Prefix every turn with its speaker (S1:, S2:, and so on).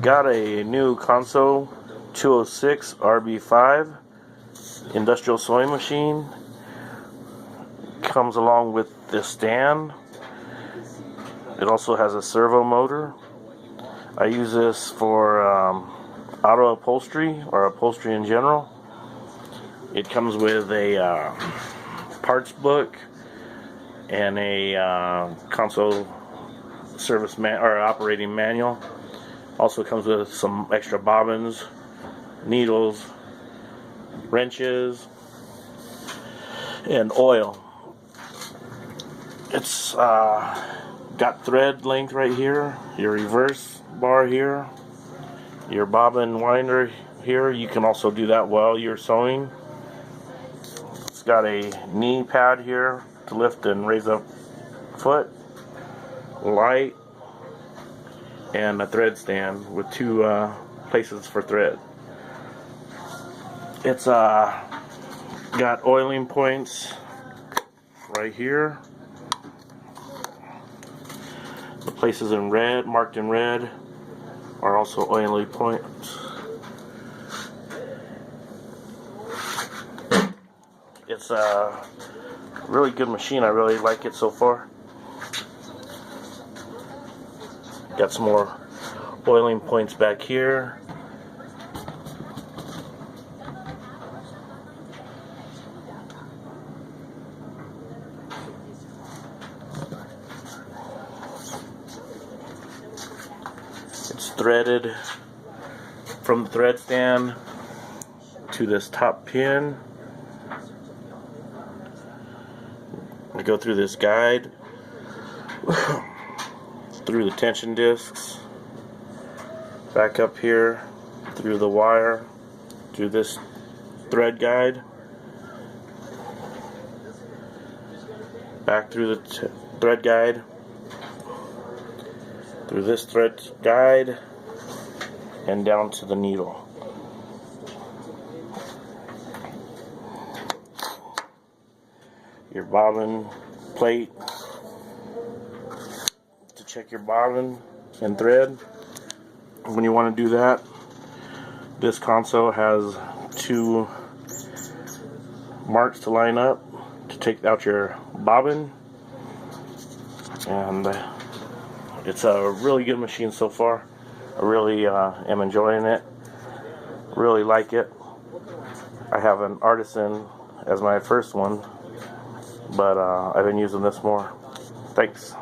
S1: Got a new Consew 206RB-5 industrial sewing machine. Comes along with this stand. It also has a servo motor. I use this for auto upholstery or upholstery in general. It comes with a parts book and a Consew service or operating manual. Also comes with some extra bobbins, needles, wrenches, and oil. It's got thread length right here, your reverse bar here, your bobbin winder here. You can also do that while you're sewing. It's got a knee pad here to lift and raise up foot, light, and a thread stand with two places for thread. It's got oiling points right here. The places in red, marked in red, are also oiling points. It's a really good machine. I really like it so far. Got some more oiling points back here. It's threaded from the thread stand to this top pin. I go through this guide, through the tension discs, back up here, through the wire, to this thread guide, back through the thread guide, through this thread guide, and down to the needle. Your bobbin plate to check your bobbin and thread. When you want to do that, this Consew has two marks to line up to take out your bobbin, and it's a really good machine so far. I really am enjoying it. Really like it. I have an Artisan as my first one, but I've been using this more. Thanks.